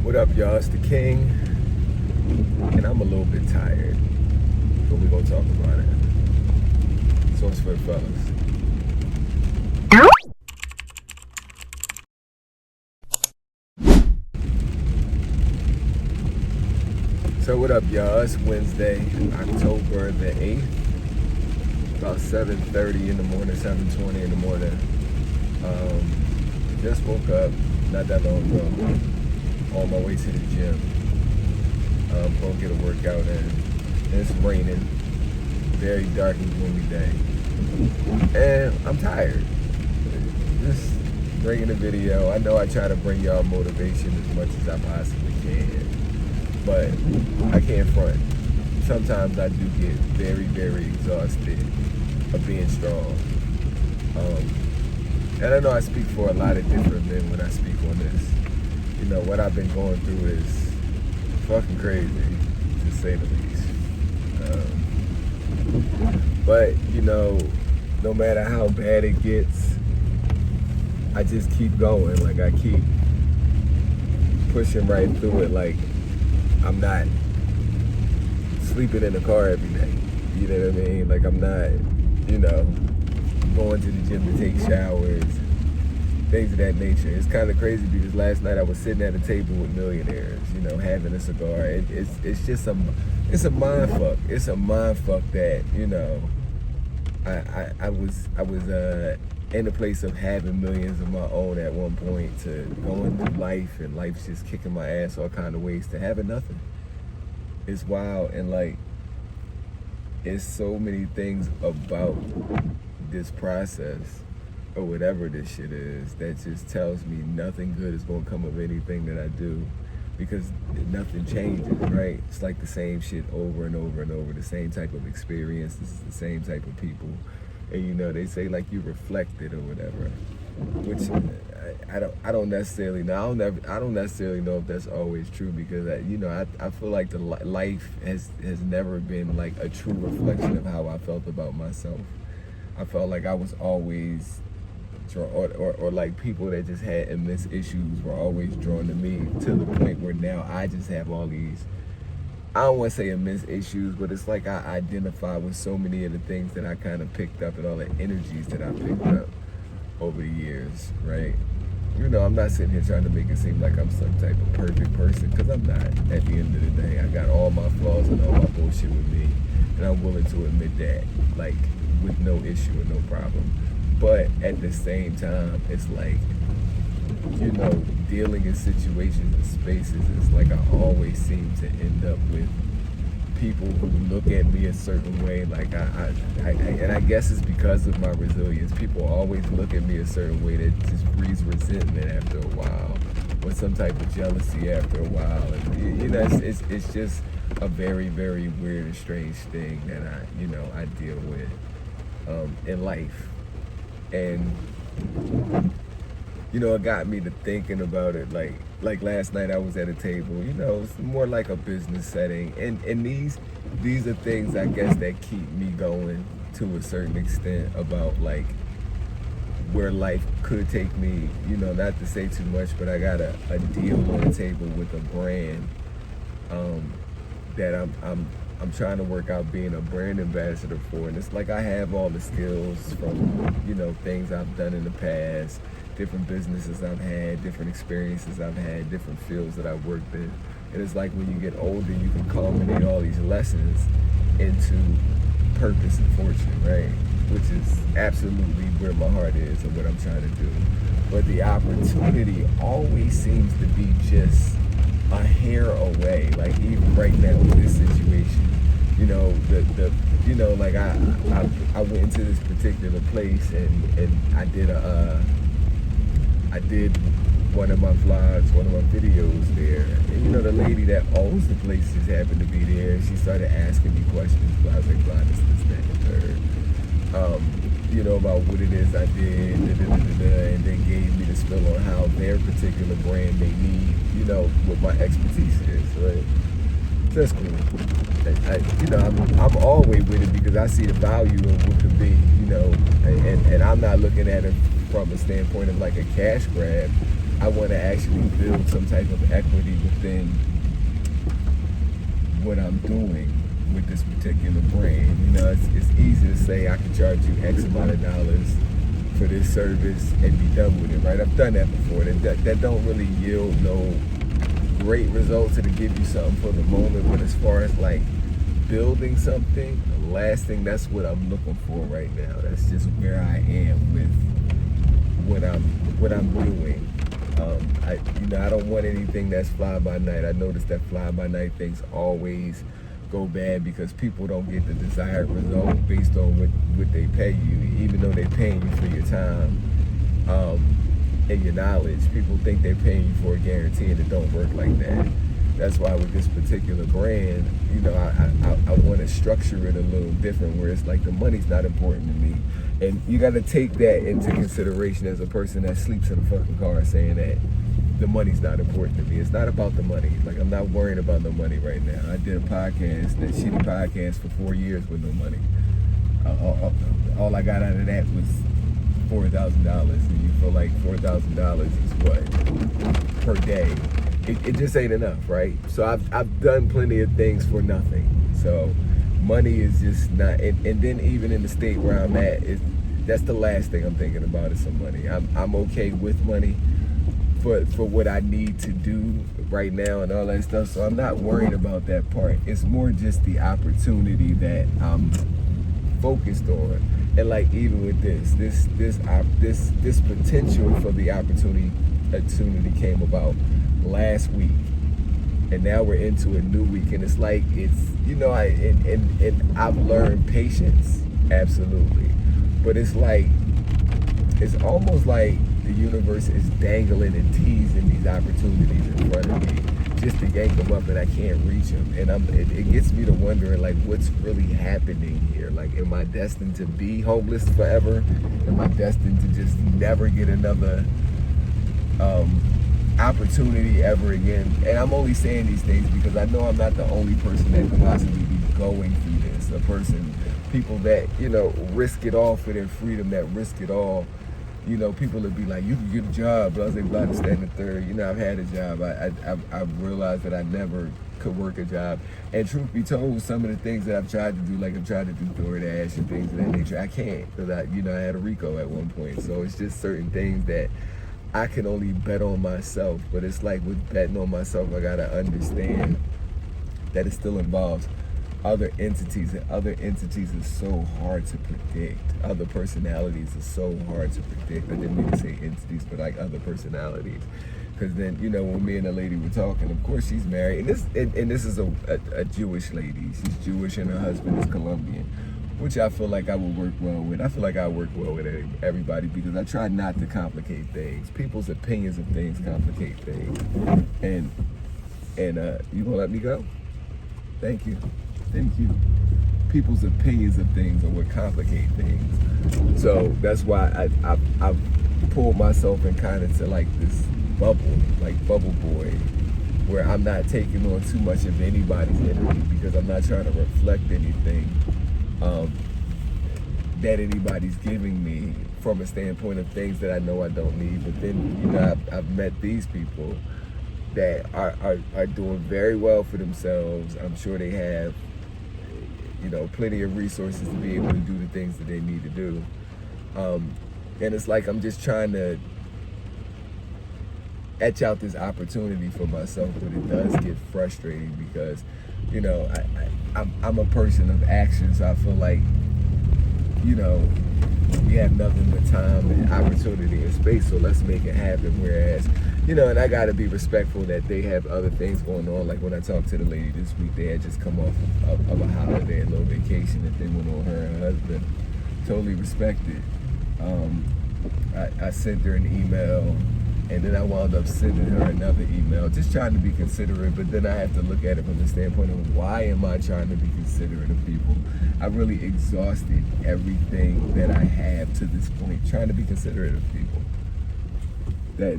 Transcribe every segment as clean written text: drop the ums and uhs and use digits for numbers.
What up, y'all? It's the King, and I'm a little bit tired, but we're gonna talk about it. So it's for the fellas. So what up, y'all? It's Wednesday, October the 8th, about 7:30 in the morning, 7:20 in the morning. Just woke up not that long ago, on my way to the gym. Gonna get a workout in. It's raining, very dark and gloomy day, and I'm tired. Just bringing a video. I know I try to bring y'all motivation as much as I possibly can, but I can't front. Sometimes I do get very, very exhausted of being strong. And I know I speak for a lot of different men when I speak on this. You know, what I've been going through is fucking crazy, to say the least. But, you know, no matter how bad it gets, I just keep going. Like, I keep pushing right through it. Like, I'm not sleeping in the car every night. You know what I mean? Like, I'm not, you know, going to the gym to take showers, things of that nature. It's kind of crazy because last night I was sitting at a table with millionaires, you know, having a cigar. It's just it's a mind fuck. It's a mind fuck that, you know, I was in a place of having millions of my own at one point, to going through life and life's just kicking my ass all kind of ways, to having nothing. It's wild, and like, it's so many things about this process or whatever this shit is that just tells me nothing good is going to come of anything that I do, because nothing changes, right? It's like the same shit over and over and over, the same type of experiences, the same type of people. And you know, they say like you reflect it or whatever, which I don't necessarily know. I don't necessarily know if that's always true, because I feel like the life has never been like a true reflection of how I felt about myself. I felt like I was always drawn, or like people that just had immense issues were always drawn to me, to the point where now I just have all these, I don't want to say immense issues, but it's like I identify with so many of the things that I kind of picked up, and all the energies that I picked up over the years, right? You know, I'm not sitting here trying to make it seem like I'm some type of perfect person, because I'm not. At the end of the day, I got all my flaws and all my bullshit with me, and I'm willing to admit that, like, with no issue and no problem. But at the same time, it's like, you know, dealing in situations and spaces, it's like I always seem to end up with people who look at me a certain way. Like and I guess it's because of my resilience. People always look at me a certain way that just breeds resentment after a while, or some type of jealousy after a while. And, you know, it's just a very, very weird and strange thing that I deal with in life. And you know, it got me to thinking about it. Like last night I was at a table, you know, it's more like a business setting, and these are things, I guess, that keep me going to a certain extent, about like where life could take me. You know, not to say too much, but I got a deal on the table with a brand that I'm trying to work out being a brand ambassador for. And it's like I have all the skills from, you know, things I've done in the past, different businesses I've had, different experiences I've had, different fields that I've worked in. And it's like when you get older, you can culminate all these lessons into purpose and fortune, right? Which is absolutely where my heart is and what I'm trying to do. But the opportunity always seems to be just a hair away. Like even right now with this situation, you know, like I went into this particular place and I did one of my vlogs, one of my videos there. And you know, the lady that owns the place just happened to be there. She started asking me questions, blah, blah, blah, this, that, and third. You know, about what it is I did, and then gave me the spill on how their particular brand may need, you know, what my expertise is, right? So that's cool. I'm always with it because I see the value of what could be, you know, and I'm not looking at it from a standpoint of like a cash grab. I want to actually build some type of equity within what I'm doing with this particular brand. You know, it's easy to say I can charge you X amount of dollars for this service and be done with it, right? I've done that before. That don't really yield no great results. It'll give you something for the moment, but as far as like building something lasting, that's what I'm looking for right now. That's just where I am with what I'm doing. I don't want anything that's fly by night. I noticed that fly by night things always go bad because people don't get the desired result based on what they pay you, even though they're paying you for your time and your knowledge. People think they're paying you for a guarantee, and it don't work like that. That's why with this particular brand, you know, I want to structure it a little different, where it's like the money's not important to me. And you got to take that into consideration as a person that sleeps in a fucking car saying that the money's not important to me. It's not about the money. Like, I'm not worrying about the money right now. I did a podcast, that shitty podcast, for 4 years with no money. All I got out of that was $4,000. And you feel like $4,000 is what? Per day. It just ain't enough, right? So I've done plenty of things for nothing. So money is just not, and then even in the state where I'm at, that's the last thing I'm thinking about is some money. I'm okay with money for what I need to do right now and all that stuff. So I'm not worried about that part. It's more just the opportunity that I'm focused on. And like even with this potential for the opportunity came about last week, and now we're into a new week, and it's like you know, and I've learned patience, absolutely, but it's almost like the universe is dangling and teasing these opportunities in front of me just to yank them up, and I can't reach them, and it gets me to wondering, like, what's really happening here? Like, am I destined to be homeless forever? Am I destined to just never get another opportunity ever again? And I'm only saying these things because I know I'm not the only person that could possibly be going through this. People that, you know, risk it all for their freedom, that risk it all. You know, people would be like, you can get a job, blah, blah, this, that, and the third. You know, I've had a job. I've realized that I never could work a job. And truth be told, some of the things that I've tried to do, like I've tried to do DoorDash and things of that nature, I can't, because I had a RICO at one point. So it's just certain things that I can only bet on myself. But it's like with betting on myself, I gotta understand that it still involves other entities, and other entities are so hard to predict. Other personalities are so hard to predict. I didn't mean to say entities, but like other personalities. Because then, you know, when me and the lady were talking, of course she's married, and this is a Jewish lady. She's Jewish and her husband is Colombian, which I feel like I would work well with. I feel like I work well with everybody because I try not to complicate things. People's opinions of things complicate things. And you gonna let me go? Thank you. People's opinions of things are what complicate things. So that's why I've pulled myself in kind of to like this bubble, like bubble boy, where I'm not taking on too much of anybody's energy because I'm not trying to reflect anything that anybody's giving me from a standpoint of things that I know I don't need. But then, you know, I've met these people that are doing very well for themselves. I'm sure they have, you know, plenty of resources to be able to do the things that they need to do. And it's like I'm just trying to etch out this opportunity for myself, but it does get frustrating because, you know, I'm a person of action, so I feel like, you know, we have nothing but time and opportunity and space, so let's make it happen. Whereas, you know, and I gotta be respectful that they have other things going on. Like when I talked to the lady this week, they had just come off of a holiday, a little vacation that they went on, her and her husband. Totally respected. I sent her an email, and then I wound up sending her another email, just trying to be considerate, but then I have to look at it from the standpoint of why am I trying to be considerate of people? I really exhausted everything that I have to this point, trying to be considerate of people. That's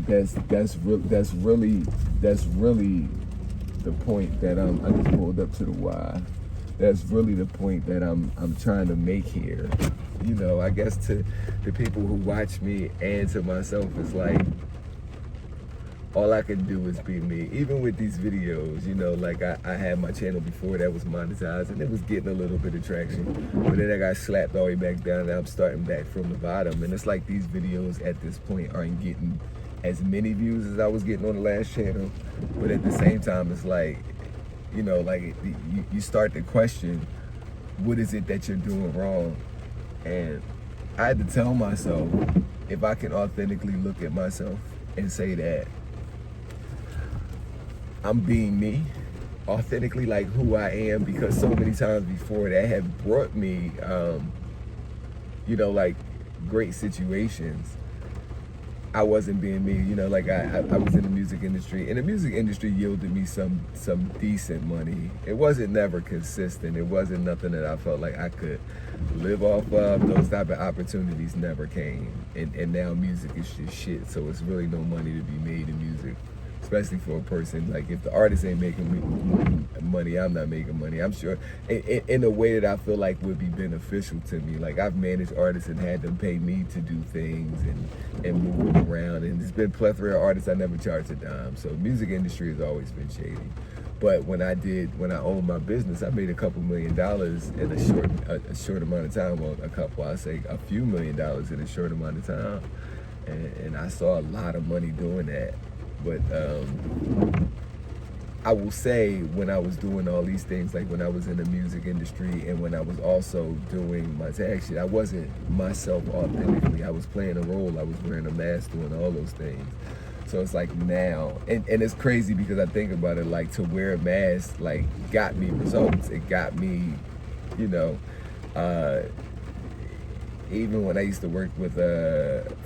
really the point that I just pulled up to the why. That's really the point that I'm trying to make here. You know, I guess to the people who watch me and to myself, it's like, all I can do is be me. Even with these videos, you know, like I had my channel before that was monetized and it was getting a little bit of traction. But then I got slapped all the way back down and I'm starting back from the bottom. And it's like these videos at this point aren't getting as many views as I was getting on the last channel. But at the same time, it's like, you know, like you start to question, what is it that you're doing wrong? And I had to tell myself, if I can authentically look at myself and say that I'm being me, authentically, like who I am, because so many times before that have brought me, you know, like great situations. I wasn't being me, you know, like I was in the music industry, and the music industry yielded me some decent money. It wasn't never consistent. It wasn't nothing that I felt like I could live off of. Those type of opportunities never came. And now music is just shit, so it's really no money to be made in music. Especially for a person, like if the artist ain't making money, I'm not making money. I'm sure in a way that I feel like would be beneficial to me. Like I've managed artists and had them pay me to do things and move them around. And there's been plethora of artists I never charged a dime. So music industry has always been shady. But when I owned my business, I made a couple $1 million in a short amount of time. Well, I say a few $1 million in a short amount of time. And I saw a lot of money doing that. But I will say, when I was doing all these things, like when I was in the music industry and when I was also doing my tag shit, I wasn't myself authentically. I was playing a role. I was wearing a mask, doing all those things. So it's like now, and it's crazy because I think about it, like to wear a mask, like got me results. It got me, you know, even when I used to work with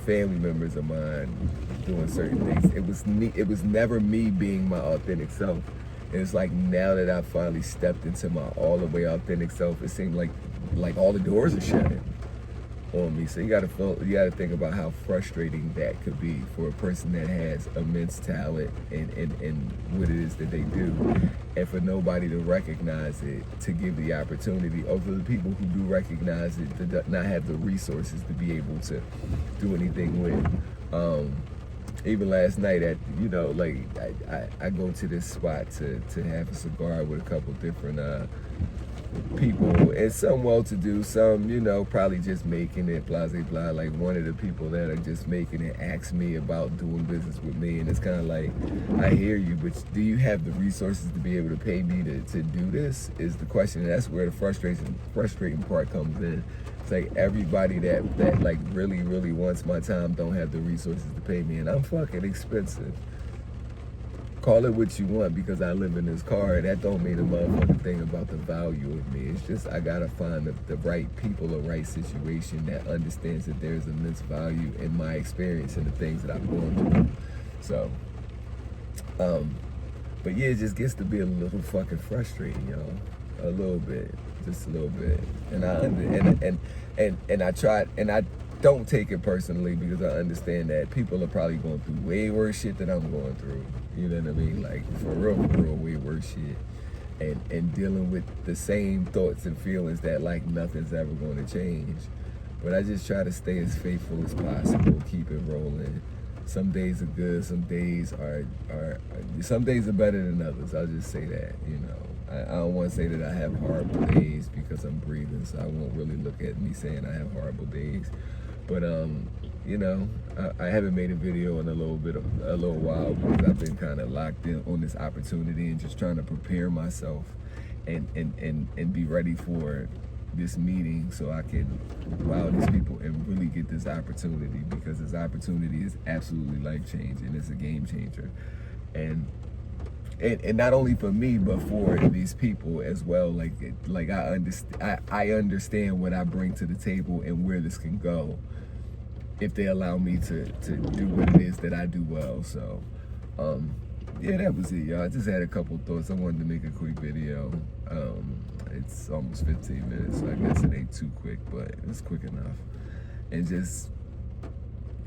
family members of mine doing certain things, it was never me being my authentic self. And it's like now that I finally stepped into my all the way authentic self, it seemed like all the doors are shutting on me. So you gotta think about how frustrating that could be for a person that has immense talent and what it is that they do, and for nobody to recognize it, to give the opportunity, or for the people who do recognize it to not have the resources to be able to do anything with. Even last night at, you know, like I go to this spot to have a cigar with a couple different people, and some well-to-do, some, you know, probably just making it, blah, blah, blah. Like one of the people that are just making it asked me about doing business with me, and it's kind of like, I hear you, but do you have the resources to be able to pay me to do this, is the question. And that's where the frustrating part comes in. It's like everybody that like really, really wants my time don't have the resources to pay me, and I'm fucking expensive. Call it what you want, because I live in this car, and that don't mean a motherfucking thing about the value of me. It's just I gotta find the right people, or right situation that understands that there's immense value in my experience and the things that I've gone through. So, but yeah, it just gets to be a little fucking frustrating, y'all. A little bit, just a little bit. And I try, and I don't take it personally, because I understand that people are probably going through way worse shit than I'm going through. You know what I mean? Like for real, way worse shit. And dealing with the same thoughts and feelings that like nothing's ever going to change. But I just try to stay as faithful as possible, keep it rolling. Some days are good, some days are better than others. I'll just say that, you know. I don't want to say that I have horrible days, because I'm breathing, so I won't really look at me saying I have horrible days. But you know, I haven't made a video in a little while, because I've been kind of locked in on this opportunity and just trying to prepare myself and be ready for this meeting, so I can wow these people and really get this opportunity, because this opportunity is absolutely life-changing. It's a game changer, and not only for me, but for these people as well. Like I understand what I bring to the table and where this can go, if they allow me to do what it is that I do well. So yeah, that was it, y'all. I just had a couple thoughts. I wanted to make a quick video. It's almost 15 minutes, so I guess it ain't too quick, but it's quick enough. And just,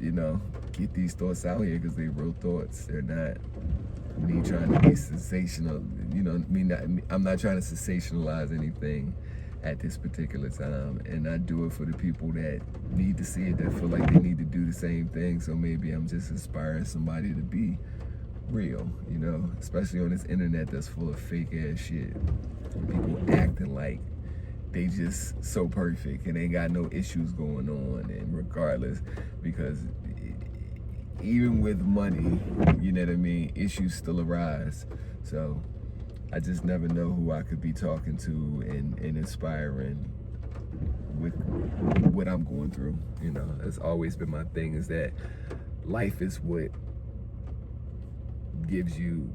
you know, get these thoughts out here, because they're real thoughts. They're not me trying to be sensational, you know, I'm not trying to sensationalize anything at this particular time. And I do it for the people that need to see it, that feel like they need to do the same thing. So maybe I'm just inspiring somebody to be real, you know, especially on this internet that's full of fake ass shit. People acting like they just so perfect and ain't got no issues going on, and regardless, because even with money, you know what I mean, issues still arise. So I just never know who I could be talking to and inspiring with what I'm going through. You know, that's always been my thing, is that life is what gives you,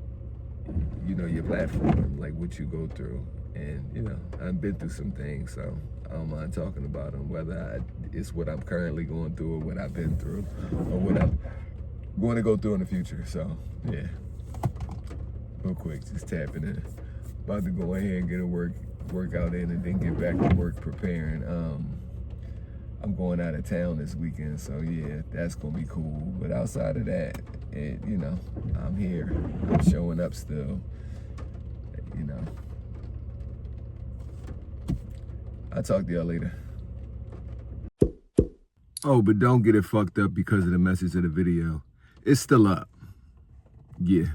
you know, your platform, like what you go through. And, you know, I've been through some things, so I don't mind talking about them, whether it's what I'm currently going through or what I've been through or what I'm going to go through in the future. So, yeah. Real quick, just tapping in. About to go ahead and get a workout in and then get back to work preparing. I'm going out of town this weekend, so yeah, that's gonna be cool. But outside of that, you know, I'm here. I'm showing up still. You know. I'll talk to y'all later. Oh, but don't get it fucked up because of the message of the video. It's still up. Yeah.